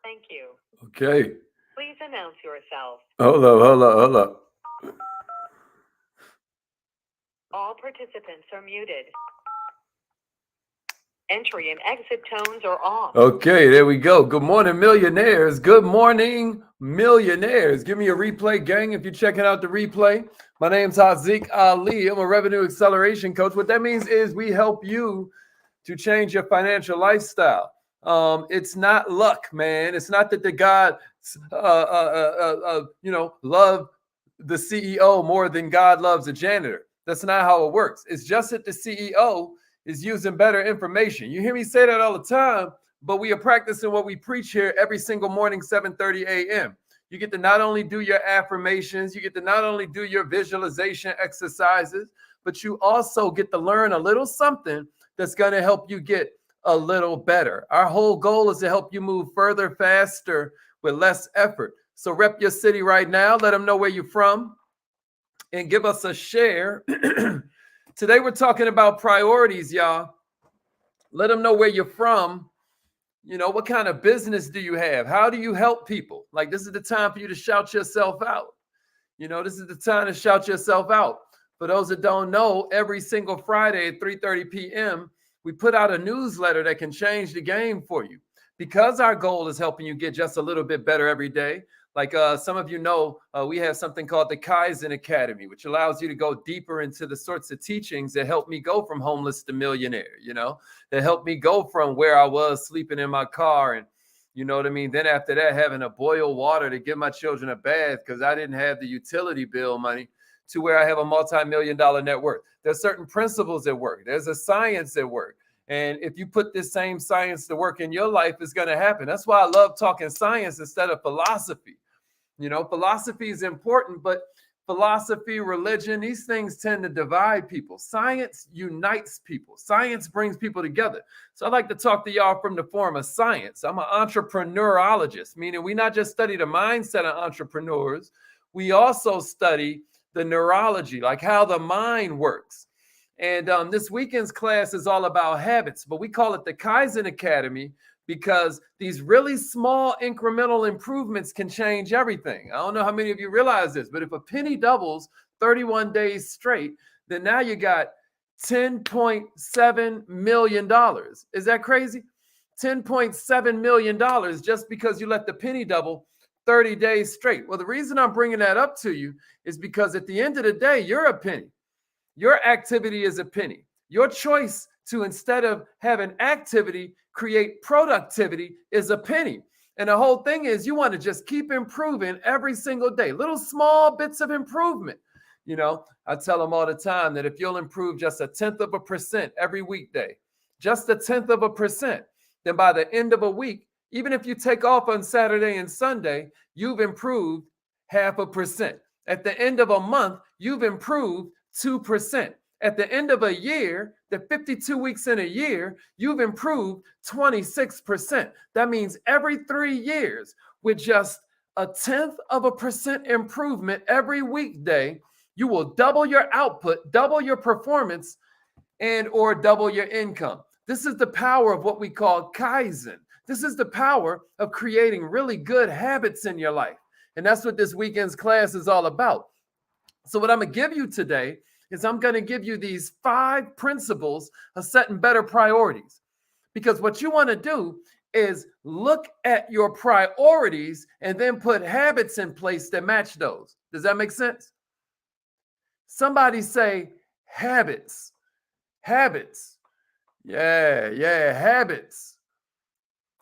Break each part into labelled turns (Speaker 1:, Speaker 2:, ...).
Speaker 1: Thank you.
Speaker 2: Okay.
Speaker 1: Please announce yourself.
Speaker 2: Hold up.
Speaker 1: All participants are muted. Entry and exit tones are off.
Speaker 2: Okay, there we go. Good morning, millionaires. Good morning, millionaires. Give me a replay, gang, if you're checking out the replay. My name's Haziq Ali. I'm a revenue acceleration coach. What that means is we help you to change your financial lifestyle. It's not luck, man. It's not that the God, love the CEO more than God loves a janitor. That's not how it works. It's just that the CEO is using better information. You hear me say that all the time, but we are practicing what we preach here every single morning, 7:30 a.m. You get to not only do your affirmations, you get to not only do your visualization exercises, but you also get to learn a little something that's going to help you get a little better. Our whole goal is to help you move further, faster, with less effort. So rep your city right now. Let them know where you're from and give us a share. Today we're talking about priorities, y'all. Let them know where you're from. You know, what kind of business do you have? How do you help people? Like, this is the time for you to shout yourself out. You know, this is the time to shout yourself out. For those that don't know, every single Friday at 3:30 p.m., we put out a newsletter that can change the game for you. Because our goal is helping you get just a little bit better every day. Like some of you know, we have something called the Kaizen Academy, which allows you to go deeper into the sorts of teachings that help me go from homeless to millionaire, you know, that helped me go from where I was sleeping in my car and, you know what I mean? Then after that, having to boil water to give my children a bath because I didn't have the utility bill money, to where I have a multi-million-dollar net worth. There's certain principles at work. There's a science at work. And if you put this same science to work in your life, it's going to happen. That's why I love talking science instead of philosophy. You know, philosophy is important, but philosophy, religion, these things tend to divide people. Science unites people. Science brings people together. So I'd like to talk to y'all from the form of science. I'm an entrepreneurologist, meaning we not just study the mindset of entrepreneurs, we also study the neurology, like how the mind works. And this weekend's class is all about habits, but we call it the Kaizen Academy because these really small incremental improvements can change everything. I don't know how many of you realize this, but if a penny doubles 31 days straight, then now you got $10.7 million. Is that crazy? $10.7 million just because you let the penny double 30 days straight. Well, the reason I'm bringing that up to you is because at the end of the day, you're a penny. Your activity is a penny. Your choice to, instead of having activity, create productivity is a penny. And the whole thing is you want to just keep improving every single day, little small bits of improvement. You know, I tell them all the time that if you'll improve just 0.1% every weekday, just 0.1%, then by the end of a week, even if you take off on Saturday and Sunday, you've improved 0.5%. At the end of a month, you've improved 2%. At the end of a year, the 52 weeks in a year, you've improved 26%. That means every 3 years, with just 0.1% improvement every weekday, you will double your output, double your performance, and or double your income. This is the power of what we call Kaizen. This is the power of creating really good habits in your life. And that's what this weekend's class is all about. So what I'm going to give you today is I'm going to give you these 5 principles of setting better priorities. Because what you want to do is look at your priorities and then put habits in place that match those. Does that make sense? Somebody say habits. Habits. Yeah, habits.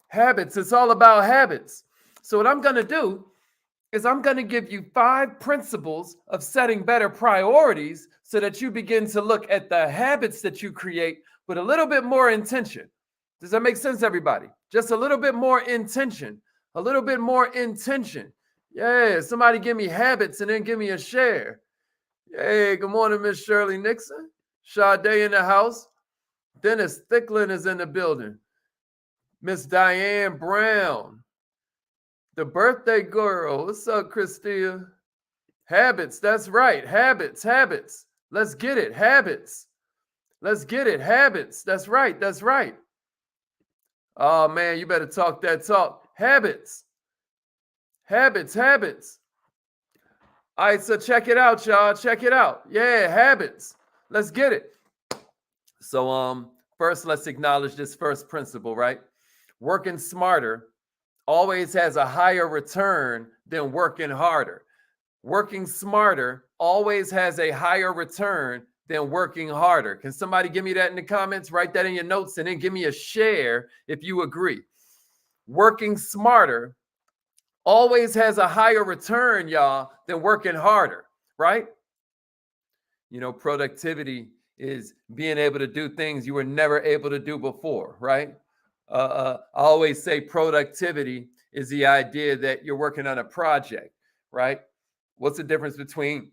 Speaker 2: Habits. It's all about habits. So what I'm going to do is I'm going to give you 5 principles of setting better priorities so that you begin to look at the habits that you create with a little bit more intention. Does that make sense, everybody? Just a little bit more intention. A little bit more intention. Yeah, somebody give me habits and then give me a share. Hey, good morning, Miss Shirley Nixon. Sade in the house. Dennis Thicklin is in the building. Miss Diane Brown. The birthday girl. What's up, Christia? Habits. That's right. Habits. Let's get it. Habits. Let's get it. Habits. That's right. Oh, man, you better talk that talk. Habits. Habits. Habits. All right, so check it out, y'all. Check it out. Yeah, habits. Let's get it. So first let's acknowledge this first principle, right? Working smarter always has a higher return than working harder. Working smarter always has a higher return than working harder. Can somebody give me that in the comments? Write that in your notes and then give me a share if you agree. Working smarter always has a higher return, y'all, than working harder, right? You know, productivity is being able to do things you were never able to do before, right? I always say productivity is the idea that you're working on a project, right? What's the difference between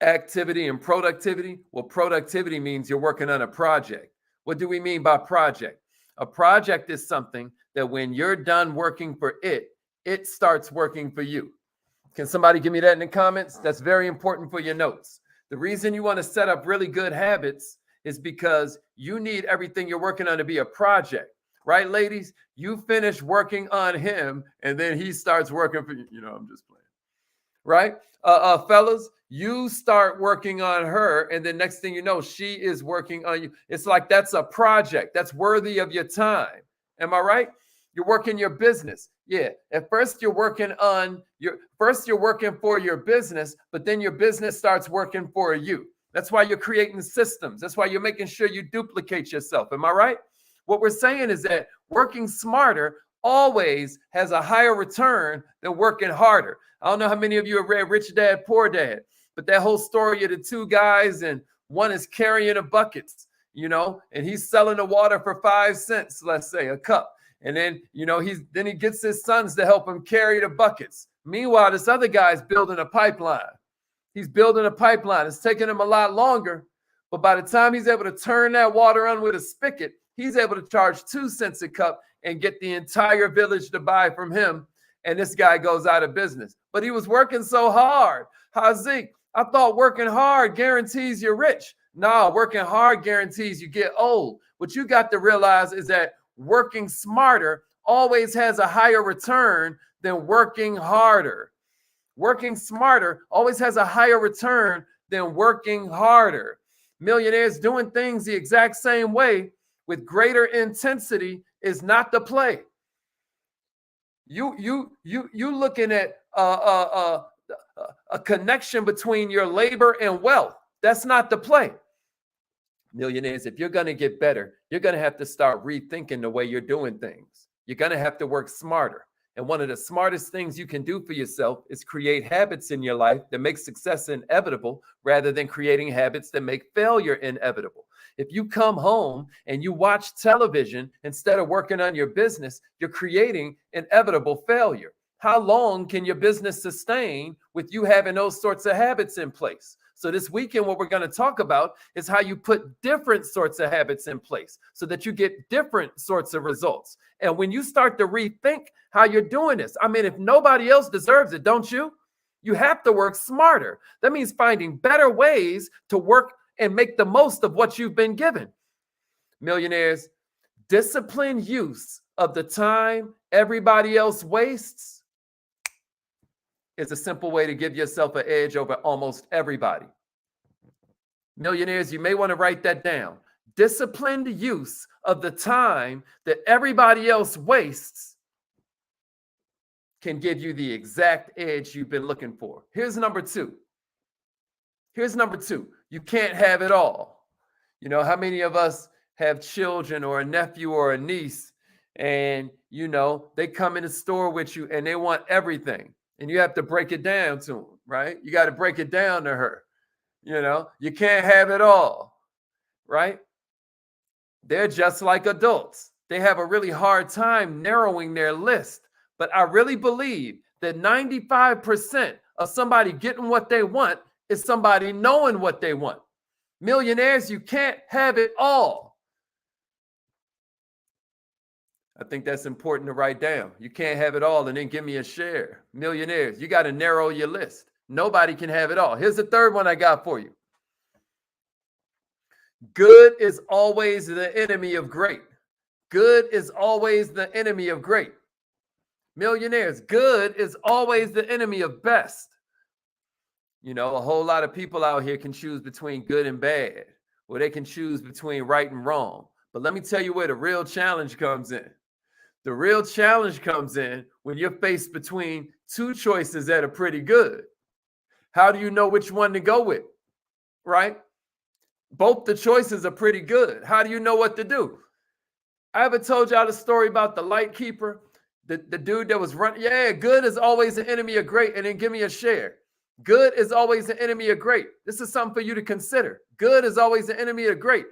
Speaker 2: activity and productivity? Well, productivity means you're working on a project. What do we mean by project? A project is something that when you're done working for it, it starts working for you. Can somebody give me that in the comments? That's very important for your notes. The reason you want to set up really good habits is because you need everything you're working on to be a project, right, ladies? You finish working on him and then he starts working for you. You know, I'm just playing, right? Fellas, you start working on her and then next thing you know, she is working on you. It's like that's a project that's worthy of your time. Am I right? You're working your business. Yeah. At first you're working for your business, but then your business starts working for you. That's why you're creating systems. That's why you're making sure you duplicate yourself. Am I right? What we're saying is that working smarter always has a higher return than working harder. I don't know how many of you have read Rich Dad, Poor Dad, but that whole story of the two guys and one is carrying the buckets, you know, and he's selling the water for 5 cents, let's say a cup. And then, you know, he gets his sons to help him carry the buckets. Meanwhile, this other guy's building a pipeline. He's building a pipeline. It's taking him a lot longer. But by the time he's able to turn that water on with a spigot, he's able to charge 2 cents a cup and get the entire village to buy from him. And this guy goes out of business. But he was working so hard. Hazik, I thought working hard guarantees you're rich. No, working hard guarantees you get old. What you got to realize is that working smarter always has a higher return than working harder. Working smarter always has a higher return than working harder. Millionaires doing things the exact same way with greater intensity is not the play. You looking at a connection between your labor and wealth. That's not the play. Millionaires, if you're going to get better, you're going to have to start rethinking the way you're doing things. You're going to have to work smarter. And one of the smartest things you can do for yourself is create habits in your life that make success inevitable rather than creating habits that make failure inevitable. If you come home and you watch television instead of working on your business, you're creating inevitable failure. How long can your business sustain with you having those sorts of habits in place? So this weekend, what we're going to talk about is how you put different sorts of habits in place so that you get different sorts of results. And when you start to rethink how you're doing this, I mean, if nobody else deserves it, don't you? You have to work smarter. That means finding better ways to work and make the most of what you've been given. Millionaires, disciplined use of the time everybody else wastes is a simple way to give yourself an edge over almost everybody. Millionaires, you may want to write that down. Disciplined use of the time that everybody else wastes can give you the exact edge you've been looking for. Here's number two. You can't have it all. You know, how many of us have children or a nephew or a niece and, you know, they come in the store with you and they want everything. And you have to break it down to them, right? You got to break it down to her. You know, you can't have it all, right? They're just like adults. They have a really hard time narrowing their list. But I really believe that 95% of somebody getting what they want is somebody knowing what they want. Millionaires, you can't have it all. I think that's important to write down. You can't have it all and then give me a share. Millionaires, you got to narrow your list. Nobody can have it all. Here's the third one I got for you. Good is always the enemy of great. Good is always the enemy of great. Millionaires, good is always the enemy of best. You know, a whole lot of people out here can choose between good and bad, or they can choose between right and wrong. But let me tell you where the real challenge comes in. The real challenge comes in when you're faced between two choices that are pretty good. How do you know which one to go with? Right? Both the choices are pretty good. How do you know what to do? I ever told y'all the story about the light keeper, the dude that was running? Yeah, good is always an enemy of great. And then give me a share. Good is always an enemy of great. This is something for you to consider. Good is always an enemy of great.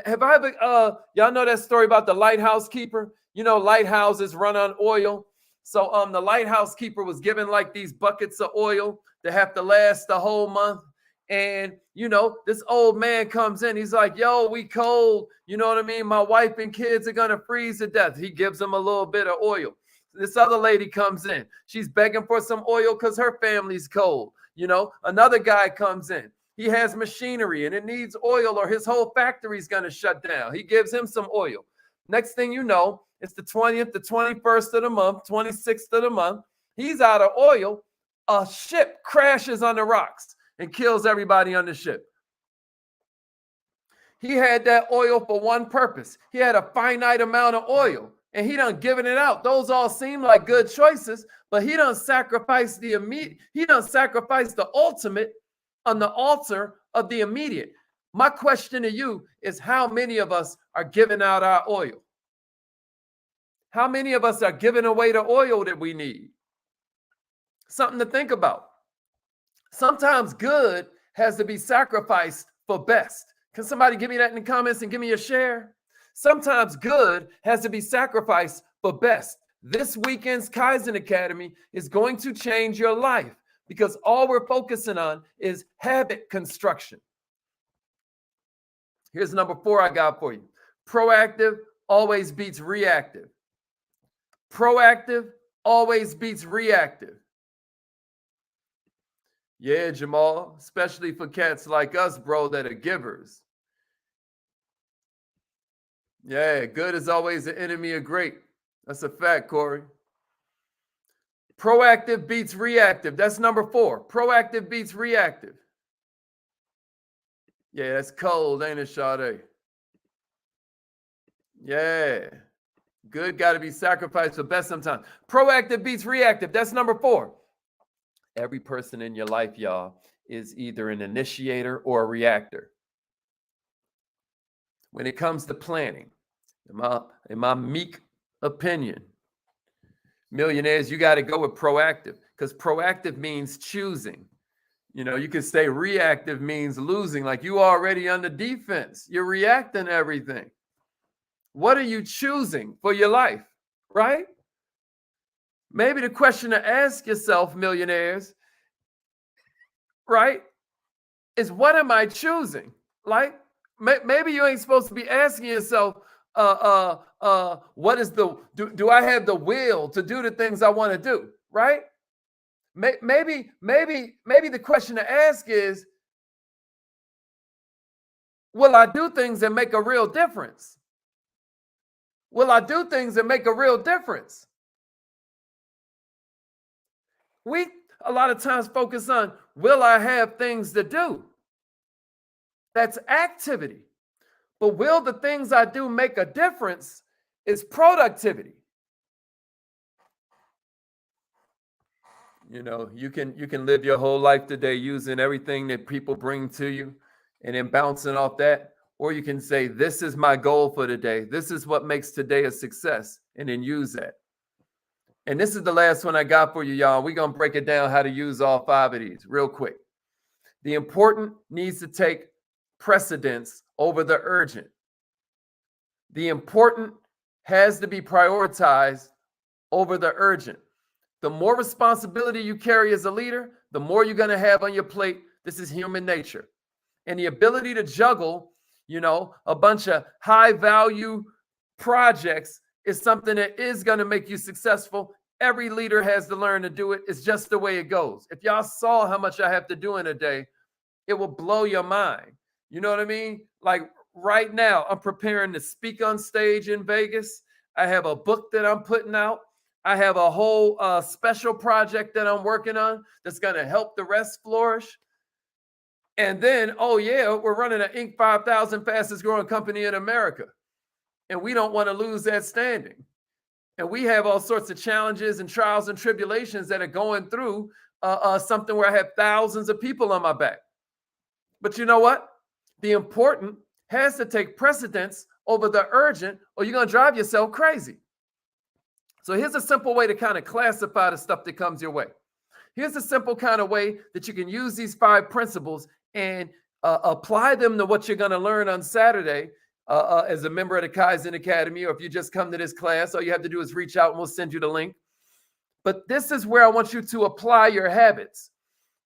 Speaker 2: Have I ever, y'all know that story about the lighthouse keeper? You know, lighthouses run on oil. So the lighthouse keeper was given like these buckets of oil that have to last the whole month. And, you know, this old man comes in. He's like, yo, we cold. You know what I mean? My wife and kids are going to freeze to death. He gives them a little bit of oil. This other lady comes in. She's begging for some oil because her family's cold. You know, another guy comes in. He has machinery and it needs oil or his whole factory's going to shut down. He gives him some oil. Next thing you know, it's the 20th, the 21st of the month, 26th of the month. He's out of oil. A ship crashes on the rocks and kills everybody on the ship. He had that oil for one purpose. He had a finite amount of oil and he done given it out. Those all seem like good choices, but he done sacrificed the immediate. He done sacrificed the ultimate on the altar of the immediate. My question to you is, how many of us are giving out our oil? How many of us are giving away the oil that we need? Something to think about. Sometimes good has to be sacrificed for best. Can somebody give me that in the comments and give me a share? Sometimes good has to be sacrificed for best. This weekend's Kaizen Academy is going to change your life because all we're focusing on is habit construction. Here's number 4 I got for you. Proactive always beats reactive. Proactive always beats reactive. Yeah, Jamal, especially for cats like us, bro, that are givers. Yeah, good is always the enemy of great. That's a fact, Corey. Proactive beats reactive. That's number 4. Proactive beats reactive. Yeah, that's cold, ain't it, Sade? Yeah. Good got to be sacrificed for best sometimes. Proactive beats reactive. That's number 4. Every person in your life, y'all, is either an initiator or a reactor. When it comes to planning, in my meek opinion, millionaires, you got to go with proactive because proactive means choosing. You know, you could say reactive means losing, like you already on the defense. You're reacting to everything. What are you choosing for your life, right? Maybe the question to ask yourself, millionaires, right, is what am I choosing? Like, maybe you ain't supposed to be asking yourself, what is do I have the will to do the things I want to do, right? Maybe the question to ask is, will I do things that make a real difference? Will I do things that make a real difference? We a lot of times focus on, will I have things to do? That's activity. But will the things I do make a difference is productivity. You know, you can live your whole life today using everything that people bring to you and then bouncing off that. Or you can say, this is my goal for today. This is what makes today a success, and then use that. And this is the last one I got for you, y'all. We're going to break it down how to use all 5 of these real quick. The important needs to take precedence over the urgent. The important has to be prioritized over the urgent. The more responsibility you carry as a leader, the more you're going to have on your plate. This is human nature. And the ability to juggle, you know, a bunch of high value projects is something that is going to make you successful. Every leader has to learn to do it. It's just the way it goes. If y'all saw how much I have to do in a day, it will blow your mind. You know what I mean? Like right now, I'm preparing to speak on stage in Vegas. I have a book that I'm putting out. I have a whole special project that I'm working on that's going to help the rest flourish. And then, oh yeah, we're running an Inc. 5000 fastest growing company in America. And we don't want to lose that standing. And we have all sorts of challenges and trials and tribulations that are going through something where I have thousands of people on my back. But you know what? The important has to take precedence over the urgent, or you're going to drive yourself crazy. So here's a simple way to kind of classify the stuff that comes your way. Here's a simple kind of way that you can use these 5 principles and apply them to what you're going to learn on Saturday as a member of the Kaizen Academy, or if you just come to this class, all you have to do is reach out and we'll send you the link. But this is where I want you to apply your habits.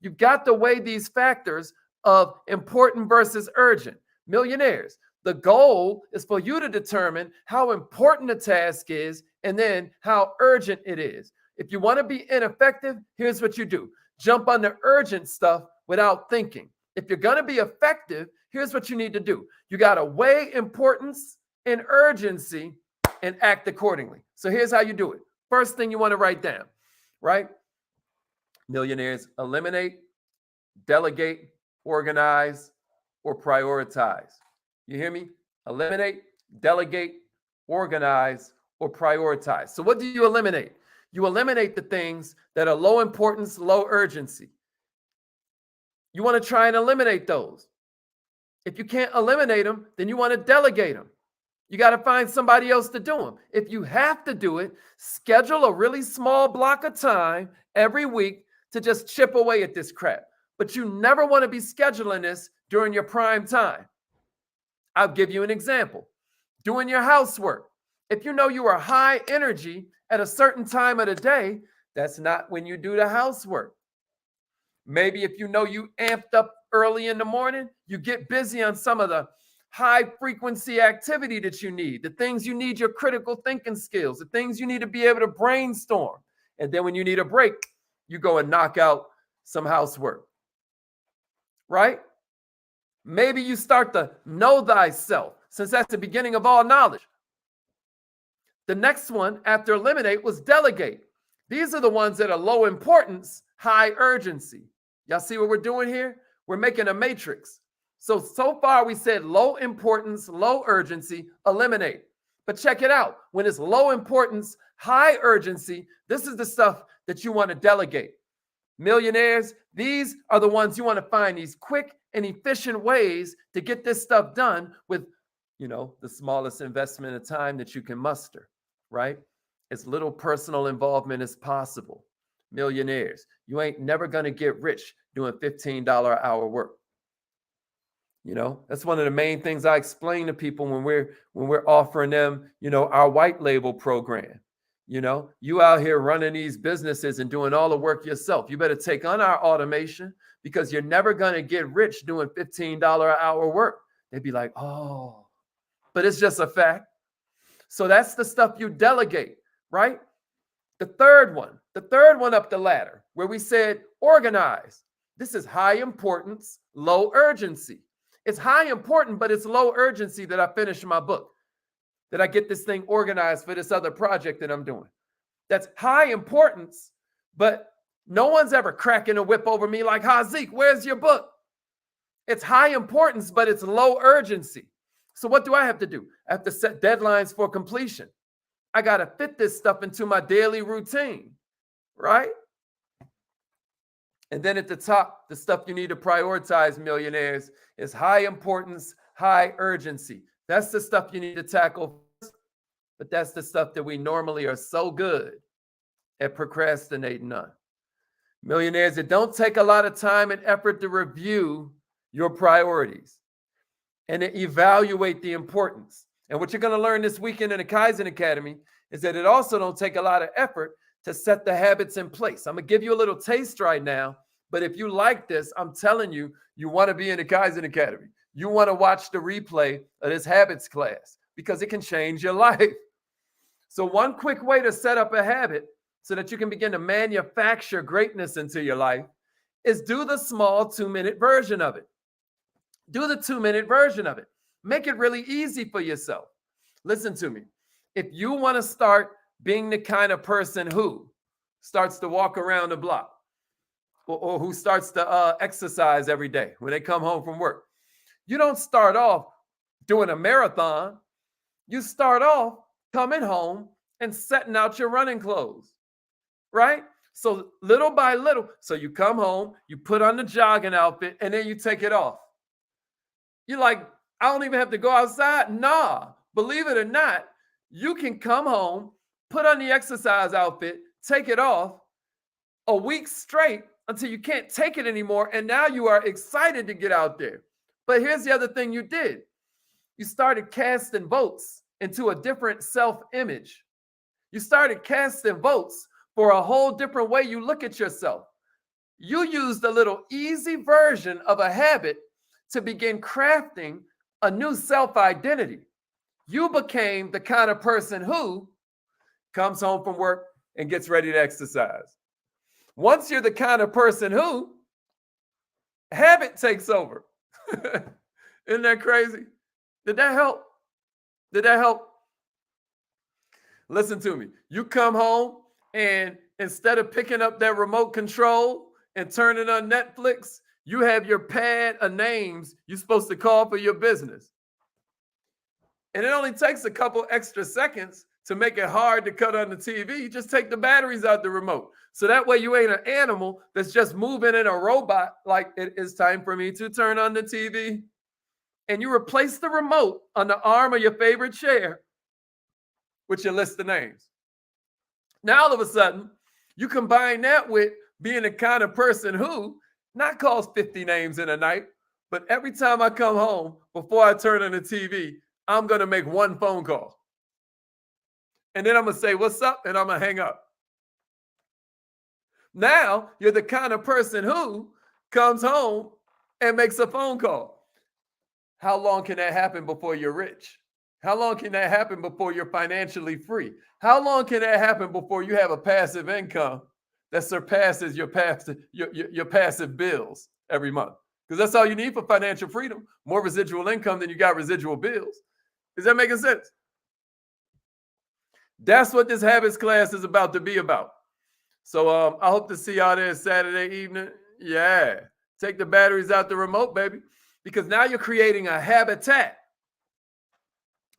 Speaker 2: You've got to weigh these factors of important versus urgent. Millionaires, the goal is for you to determine how important the task is and then how urgent it is. If you want to be ineffective, here's what you do. Jump on the urgent stuff without thinking. If you're going to be effective, here's what you need to do. You got to weigh importance and urgency and act accordingly. So here's how you do it. First thing you want to write down, right? Millionaires, eliminate, delegate, organize, or prioritize. You hear me? Eliminate, delegate, organize, or prioritize. So what do you eliminate? You eliminate the things that are low importance, low urgency. You want to try and eliminate those. If you can't eliminate them, then you want to delegate them. You got to find somebody else to do them. If you have to do it, schedule a really small block of time every week to just chip away at this crap. But you never want to be scheduling this during your prime time. I'll give you an example. Doing your housework. If you know you are high energy at a certain time of the day, that's not when you do the housework. Maybe if you know you amped up early in the morning, you get busy on some of the high frequency activity that you need, the things you need your critical thinking skills, the things you need to be able to brainstorm. And then when you need a break, you go and knock out some housework, right? Maybe you start to know thyself, since that's the beginning of all knowledge. The next one after eliminate was delegate. These are the ones that are low importance, high urgency. Y'all see what we're doing here? We're making a matrix. So far we said low importance, low urgency, eliminate. But check it out. When it's low importance, high urgency, this is the stuff that you want to delegate. Millionaires, these are the ones you want to find these quick and efficient ways to get this stuff done with, the smallest investment of time that you can muster, right? As little personal involvement as possible. Millionaires, you ain't never going to get rich doing $15 an hour work. That's one of the main things I explain to people when we're offering them, our white label program. You out here running these businesses and doing all the work yourself. You better take on our automation because you're never going to get rich doing $15 an hour work. They'd be like, oh, but it's just a fact. So that's the stuff you delegate, right? The third one up the ladder where we said organize. This is high importance, low urgency. It's high important, but it's low urgency that I finish my book, that I get this thing organized for this other project that I'm doing. That's high importance, but no one's ever cracking a whip over me like, "Hi, Zeke, where's your book?" It's high importance, but it's low urgency. So what do I have to do? I have to set deadlines for completion. I got to fit this stuff into my daily routine, right? And then at the top, the stuff you need to prioritize, millionaires, is high importance, high urgency. That's the stuff you need to tackle first, but that's the stuff that we normally are so good at procrastinating on. Millionaires, it don't take a lot of time and effort to review your priorities and to evaluate the importance. And what you're going to learn this weekend in the Kaizen Academy is that it also don't take a lot of effort to set the habits in place. I'm going to give you a little taste right now, but if you like this, I'm telling you, you want to be in the Kaizen Academy. You want to watch the replay of this habits class because it can change your life. So one quick way to set up a habit so that you can begin to manufacture greatness into your life is do the small 2-minute version of it. Do the 2-minute version of it. Make it really easy for yourself. Listen to me. If you want to start being the kind of person who starts to walk around the block, or who starts to exercise every day when they come home from work. You don't start off doing a marathon. You start off coming home and setting out your running clothes, right? So little by little, so you come home, you put on the jogging outfit, and then you take it off. You're like, I don't even have to go outside. Nah, believe it or not, you can come home, put on the exercise outfit, take it off a week straight until you can't take it anymore. And now you are excited to get out there. But here's the other thing you did. You started casting votes into a different self-image. You started casting votes for a whole different way you look at yourself. You used a little easy version of a habit to begin crafting a new self-identity. You became the kind of person who comes home from work and gets ready to exercise. Once you're the kind of person who, habit takes over. Isn't that crazy? Did that help? Did that help? Listen to me. You come home and instead of picking up that remote control and turning on Netflix, you have your pad of names you're supposed to call for your business. And it only takes a couple extra seconds to make it hard to cut on the TV. You just take the batteries out the remote. So that way you ain't an animal that's just moving in a robot like it is time for me to turn on the TV. And you replace the remote on the arm of your favorite chair with your list of names. Now all of a sudden, you combine that with being the kind of person who not calls 50 names in a night, but every time I come home, before I turn on the TV, I'm going to make one phone call. And then I'm going to say, what's up? And I'm going to hang up. Now you're the kind of person who comes home and makes a phone call. How long can that happen before you're rich? How long can that happen before you're financially free? How long can that happen before you have a passive income that surpasses your passive bills every month? Because that's all you need for financial freedom. More residual income than you got residual bills. Is that making sense? That's what this habits class is about to be about. So I hope to see y'all there Saturday evening. Yeah. Take the batteries out the remote, baby. Because now you're creating a habitat.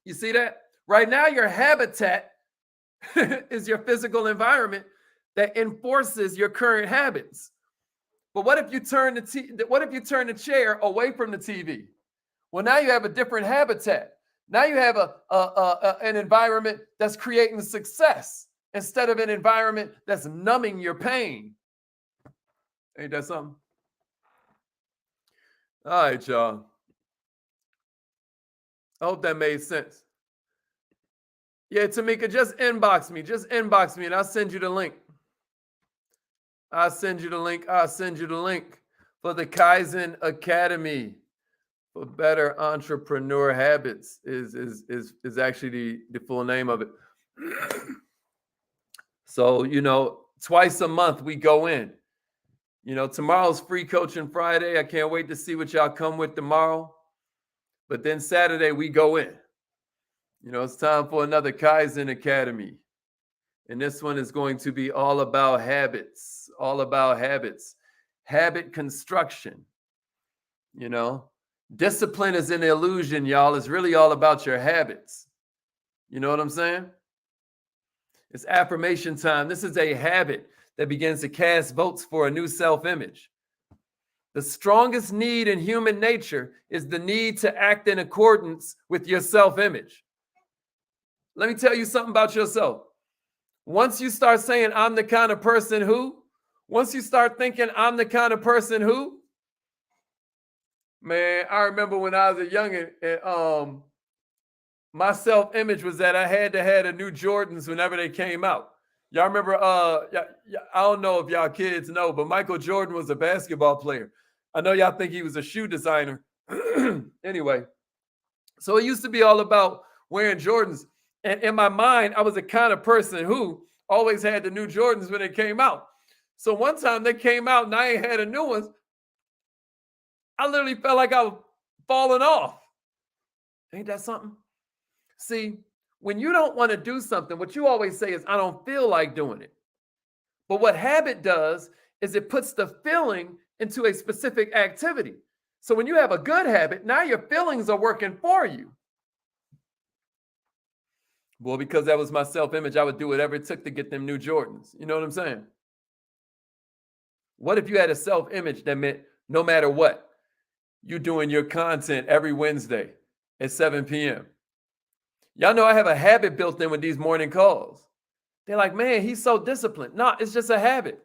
Speaker 2: You see that? Right now, your habitat is your physical environment that enforces your current habits. But what if you turn the chair away from the TV? Well, now you have a different habitat. Now you have an environment that's creating success instead of an environment that's numbing your pain. Ain't that something? All right, y'all. I hope that made sense. Yeah, Tamika, just inbox me. Just inbox me and I'll send you the link. I'll send you the link for the Kaizen Academy for Better Entrepreneur Habits is actually the full name of it. So, twice a month we go in. Tomorrow's Free Coaching Friday. I can't wait to see what y'all come with tomorrow. But then Saturday we go in. It's time for another Kaizen Academy. And this one is going to be all about habits, habit construction. Discipline is an illusion, y'all. It's really all about your habits. You know what I'm saying? It's affirmation time. This is a habit that begins to cast votes for a new self-image. The strongest need in human nature is the need to act in accordance with your self-image. Let me tell you something about yourself. Once you start saying, I'm the kind of person who, once you start thinking, I'm the kind of person who, man, I remember when I was a youngin', and my self-image was that I had to have the new Jordans whenever they came out. Y'all remember, I don't know if y'all kids know, but Michael Jordan was a basketball player. I know y'all think he was a shoe designer. Anyway, so it used to be all about wearing Jordans. And in my mind, I was the kind of person who always had the new Jordans when they came out. So one time they came out and I ain't had the new ones. I literally felt like I was falling off. Ain't that something? See, When you don't want to do something, what you always say is, I don't feel like doing it. But what habit does is it puts the feeling into a specific activity. So when you have a good habit, now your feelings are working for you. Well, because that was my self-image, I would do whatever it took to get them new Jordans. You know what I'm saying? What if you had a self-image that meant no matter what, you doing your content every Wednesday at 7 p.m.? Y'all know I have a habit built in with these morning calls. They're like, man, he's so disciplined. No, it's just a habit.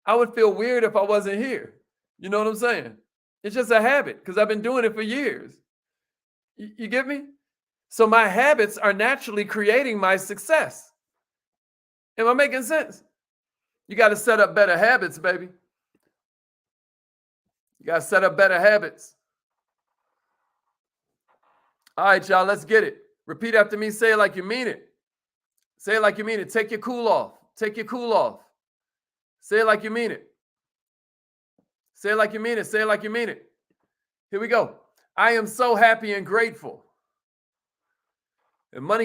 Speaker 2: I would feel weird if I wasn't here. You know what I'm saying? It's just a habit because I've been doing it for years. You get me? So my habits are naturally creating my success. Am I making sense? You got to set up better habits, baby. You got to set up better habits. All right, y'all, let's get it. Repeat after me. Say it like you mean it. Say it like you mean it. Take your cool off. Take your cool off. Say it like you mean it. Say it like you mean it. Say it like you mean it. Here we go. I am so happy and grateful. And money